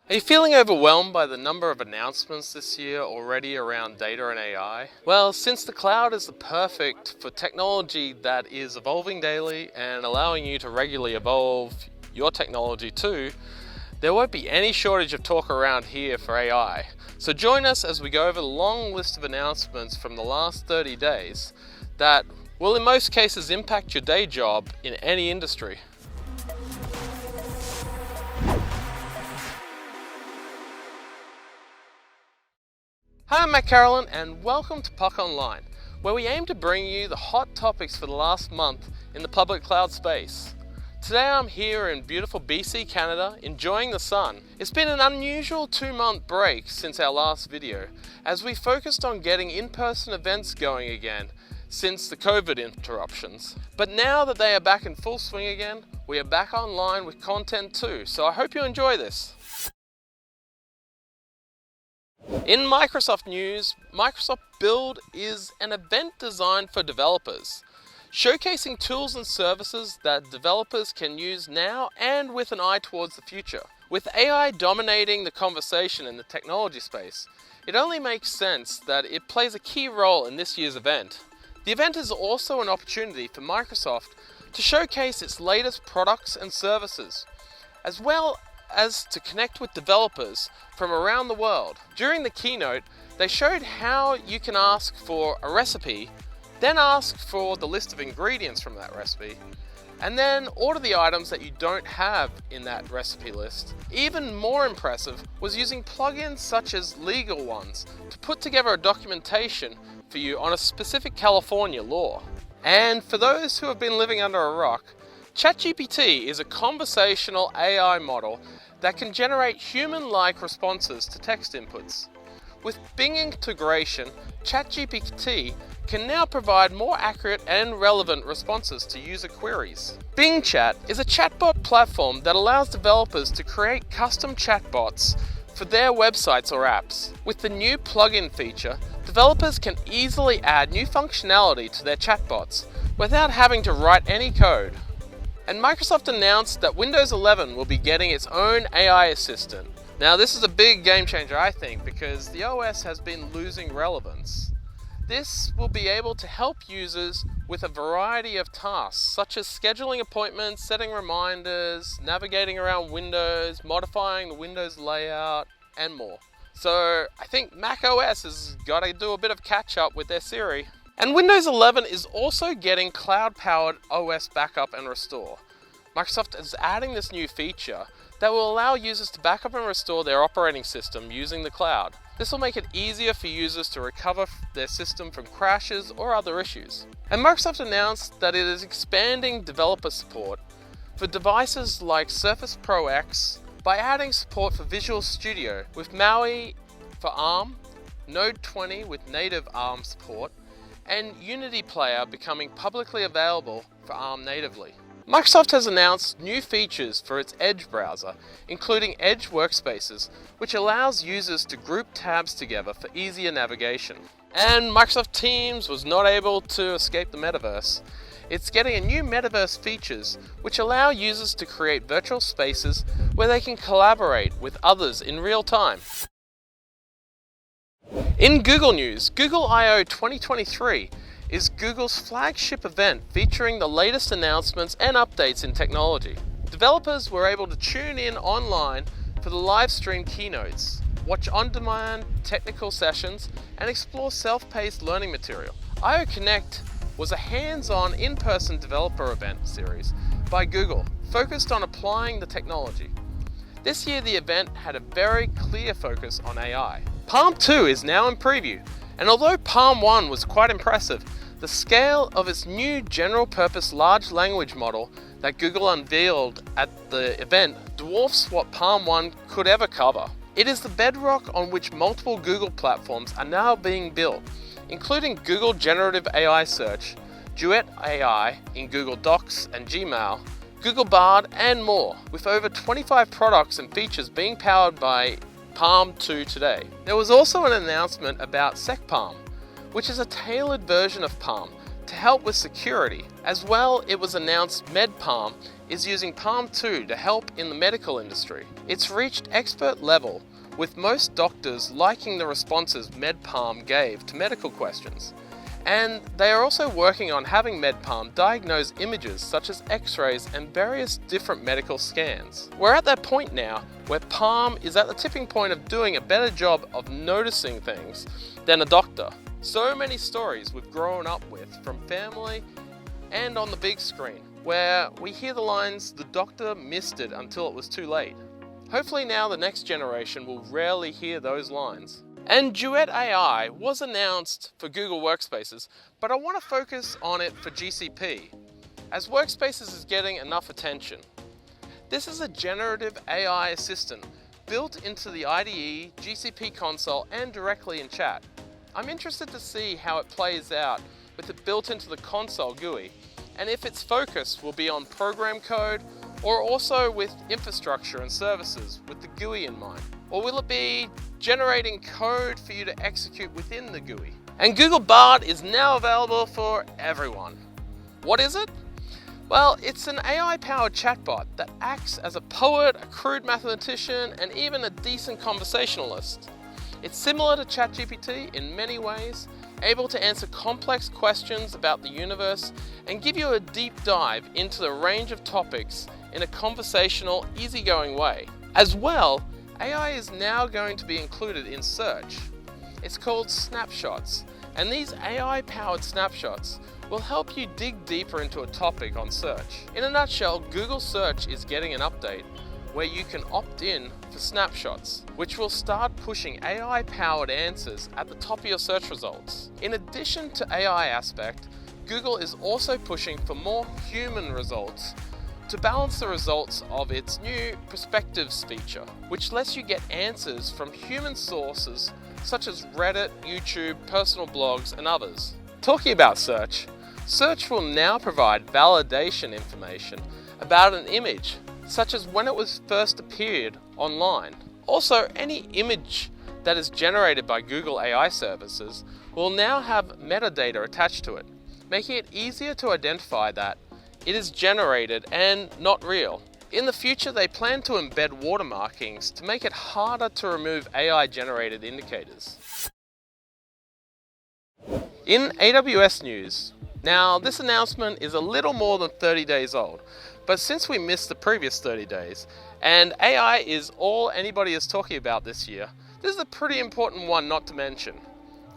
Are you feeling overwhelmed by the number of announcements this year already around data and AI? Well, since the cloud is the perfect for technology that is evolving daily and allowing you to regularly evolve your technology too, there won't be any shortage of talk around here for AI. So join us as we go over the long list of announcements from the last 30 days that will in most cases impact your day job in any industry. Hi, I'm Matt Carolyn and welcome to Puck Online, where we aim to bring you the hot topics for the last month in the public cloud space. Today I'm here in beautiful BC, Canada, enjoying the sun. It's been an unusual 2-month break since our last video, as we focused on getting in-person events going again since the COVID interruptions. But now that they are back in full swing again, we are back online with content too, so I hope you enjoy this. In Microsoft news, Microsoft Build is an event designed for developers, showcasing tools and services that developers can use now and with an eye towards the future. With AI dominating the conversation in the technology space, it only makes sense that it plays a key role in this year's event. The event is also an opportunity for Microsoft to showcase its latest products and services, as well as to connect with developers from around the world. During the keynote, they showed how you can ask for a recipe, then ask for the list of ingredients from that recipe, and then order the items that you don't have in that recipe list. Even more impressive was using plugins such as legal ones to put together a documentation for you on a specific California law. And for those who have been living under a rock, ChatGPT is a conversational AI model that can generate human-like responses to text inputs. With Bing integration, ChatGPT can now provide more accurate and relevant responses to user queries. Bing Chat is a chatbot platform that allows developers to create custom chatbots for their websites or apps. With the new plugin feature, developers can easily add new functionality to their chatbots without having to write any code. And Microsoft announced that Windows 11 will be getting its own AI assistant. Now this is a big game changer, I think, because the OS has been losing relevance. This will be able to help users with a variety of tasks, such as scheduling appointments, setting reminders, navigating around Windows, modifying the Windows layout, and more. So I think Mac OS has got to do a bit of catch up with their Siri. And Windows 11 is also getting cloud-powered OS backup and restore. Microsoft is adding this new feature that will allow users to backup and restore their operating system using the cloud. This will make it easier for users to recover their system from crashes or other issues. And Microsoft announced that it is expanding developer support for devices like Surface Pro X by adding support for Visual Studio with MAUI for ARM, Node 20 with native ARM support, and Unity Player becoming publicly available for ARM natively. Microsoft has announced new features for its Edge browser, including Edge Workspaces, which allows users to group tabs together for easier navigation. And Microsoft Teams was not able to escape the metaverse. It's getting a new metaverse features which allow users to create virtual spaces where they can collaborate with others in real time. In Google news, Google I/O 2023 is Google's flagship event featuring the latest announcements and updates in technology. Developers were able to tune in online for the live stream keynotes, watch on-demand technical sessions, and explore self-paced learning material. I/O Connect was a hands-on in-person developer event series by Google focused on applying the technology. This year the event had a very clear focus on AI. Palm 2 is now in preview, and although Palm 1 was quite impressive, the scale of its new general-purpose large language model that Google unveiled at the event dwarfs what Palm 1 could ever cover. It is the bedrock on which multiple Google platforms are now being built, including Google Generative AI Search, Duet AI in Google Docs and Gmail, Google Bard, and more, with over 25 products and features being powered by Palm 2 today. There was also an announcement about SecPalm, which is a tailored version of Palm to help with security. As well, it was announced MedPalm is using Palm 2 to help in the medical industry. It's reached expert level, with most doctors liking the responses MedPalm gave to medical questions. And they are also working on having MedPalm diagnose images such as x-rays and various different medical scans. We're at that point now where Palm is at the tipping point of doing a better job of noticing things than a doctor. So many stories we've grown up with from family and on the big screen, where we hear the lines, "The doctor missed it until it was too late." Hopefully now the next generation will rarely hear those lines. And Duet AI was announced for Google Workspaces, but I want to focus on it for GCP, as Workspaces is getting enough attention. This is a generative AI assistant built into the IDE, GCP console, and directly in chat. I'm interested to see how it plays out with it built into the console GUI, and if its focus will be on program code or also with infrastructure and services with the GUI in mind. Or will it be generating code for you to execute within the GUI? And Google Bard is now available for everyone. What is it? Well, it's an AI-powered chatbot that acts as a poet, a crude mathematician, and even a decent conversationalist. It's similar to ChatGPT in many ways, able to answer complex questions about the universe and give you a deep dive into the range of topics in a conversational, easygoing way. As well, AI is now going to be included in search. It's called snapshots, and these AI-powered snapshots will help you dig deeper into a topic on search. In a nutshell, Google Search is getting an update where you can opt in for snapshots, which will start pushing AI-powered answers at the top of your search results. In addition to AI aspect, Google is also pushing for more human results to balance the results of its new Perspectives feature, which lets you get answers from human sources such as Reddit, YouTube, personal blogs, and others. Talking about search, search will now provide validation information about an image, such as when it was first appeared online. Also, any image that is generated by Google AI services will now have metadata attached to it, making it easier to identify that it is generated and not real. In the future, they plan to embed watermarkings to make it harder to remove AI-generated indicators. In AWS news, now this announcement is a little more than 30 days old, but since we missed the previous 30 days, and AI is all anybody is talking about this year, this is a pretty important one not to mention.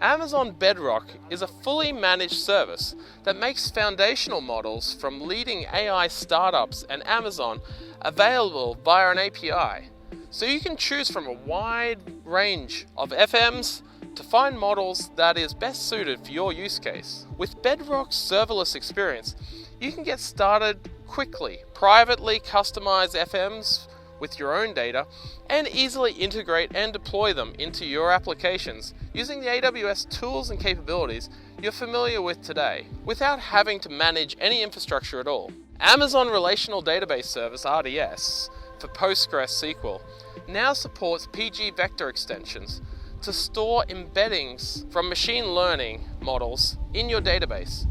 Amazon Bedrock is a fully managed service that makes foundational models from leading AI startups and Amazon available via an API. So you can choose from a wide range of FMs to find models that is best suited for your use case. With Bedrock's serverless experience, you can get started quickly, privately customize FMs with your own data, and easily integrate and deploy them into your applications using the AWS tools and capabilities you're familiar with today, without having to manage any infrastructure at all. Amazon Relational Database Service, RDS, for PostgreSQL, now supports PG vector extensions to store embeddings from machine learning models in your database,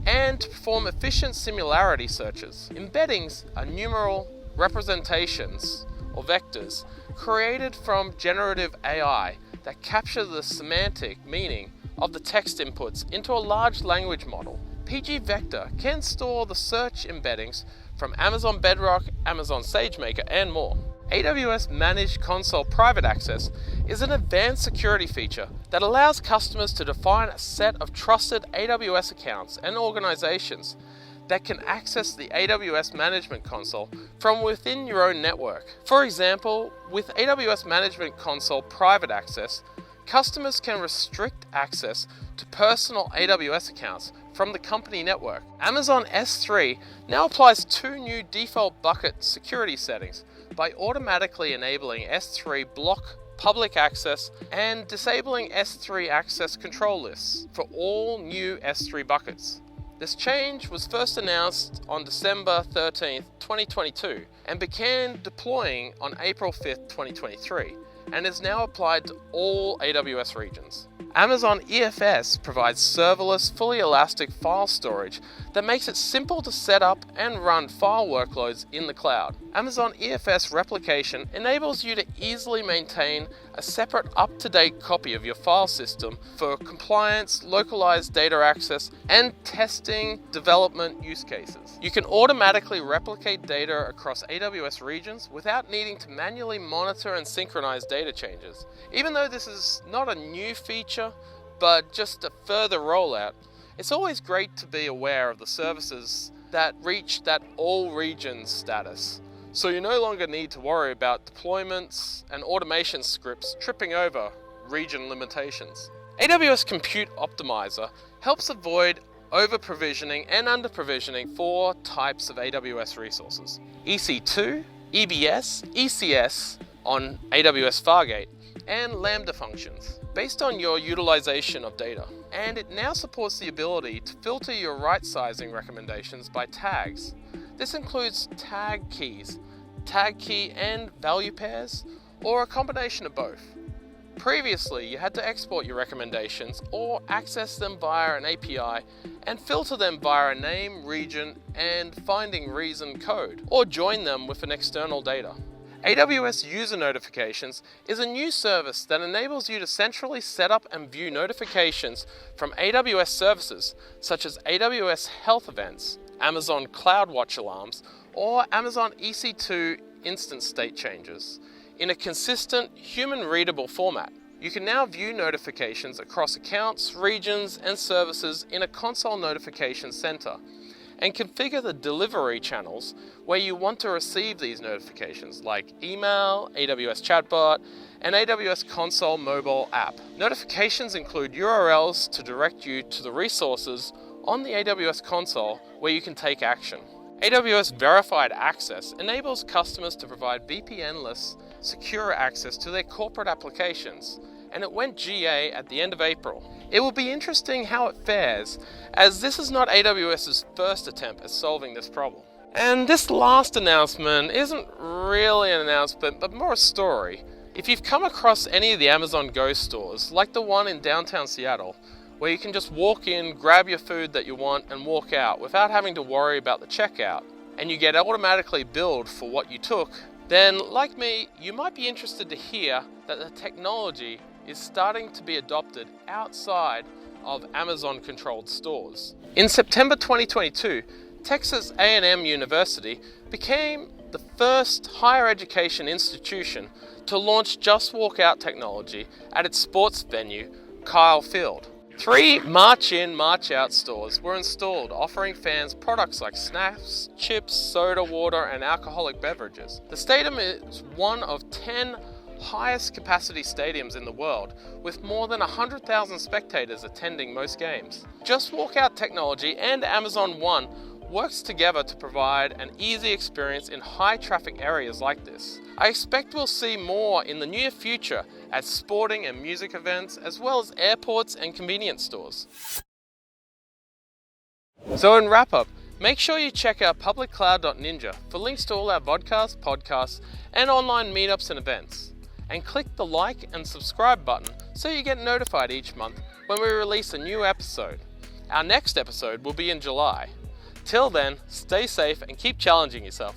and to perform efficient similarity searches. Embeddings are numeral representations or vectors created from generative AI that capture the semantic meaning of the text inputs into a large language model. PG Vector can store the search embeddings from Amazon Bedrock, Amazon SageMaker, and more. AWS Managed Console Private Access is an advanced security feature that allows customers to define a set of trusted AWS accounts and organizations that can access the AWS Management Console from within your own network. For example, with AWS Management Console Private Access, customers can restrict access to personal AWS accounts from the company network. Amazon S3 now applies 2 new default bucket security settings by automatically enabling S3 block public access and disabling S3 access control lists for all new S3 buckets. This change was first announced on December 13, 2022 and began deploying on April 5, 2023. and is now applied to all AWS regions. Amazon EFS provides serverless, fully elastic file storage that makes it simple to set up and run file workloads in the cloud. Amazon EFS replication enables you to easily maintain a separate up-to-date copy of your file system for compliance, localized data access, and testing development use cases. You can automatically replicate data across AWS regions without needing to manually monitor and synchronize data changes. Even though this is not a new feature, but just a further rollout, it's always great to be aware of the services that reach that all regions status. So you no longer need to worry about deployments and automation scripts tripping over region limitations. AWS Compute Optimizer helps avoid over-provisioning and under-provisioning for types of AWS resources: EC2, EBS, ECS on AWS Fargate, and Lambda functions based on your utilization of data. And it now supports the ability to filter your right sizing recommendations by tags. This includes tag keys, tag key and value pairs, or a combination of both. Previously, you had to export your recommendations or access them via an API and filter them via a name, region, and finding reason code, or join them with an external data. AWS User Notifications is a new service that enables you to centrally set up and view notifications from AWS services such as AWS Health Events, Amazon CloudWatch alarms, or Amazon EC2 instance state changes in a consistent, human-readable format. You can now view notifications across accounts, regions, and services in a console notification center, and configure the delivery channels where you want to receive these notifications, like email, AWS chatbot, and AWS console mobile app. Notifications include URLs to direct you to the resources on the AWS console where you can take action. AWS Verified Access enables customers to provide VPN-less, secure access to their corporate applications, and it went GA at the end of April. It will be interesting how it fares, as this is not AWS's first attempt at solving this problem. And this last announcement isn't really an announcement, but more a story. If you've come across any of the Amazon Go stores, like the one in downtown Seattle, where you can just walk in, grab your food that you want, and walk out without having to worry about the checkout, and you get automatically billed for what you took, then, like me, you might be interested to hear that the technology is starting to be adopted outside of Amazon-controlled stores. In September 2022, Texas A&M University became the first higher education institution to launch Just Walk Out technology at its sports venue, Kyle Field. 3 March In, March Out stores were installed, offering fans products like snacks, chips, soda, water, and alcoholic beverages. The stadium is one of 10 highest capacity stadiums in the world, with more than 100,000 spectators attending most games. Just Walk Out technology and Amazon One works together to provide an easy experience in high traffic areas like this. I expect we'll see more in the near future at sporting and music events, as well as airports and convenience stores. So in wrap up, make sure you check out publiccloud.ninja for links to all our podcasts, and online meetups and events. And click the like and subscribe button so you get notified each month when we release a new episode. Our next episode will be in July. Till then, stay safe and keep challenging yourself.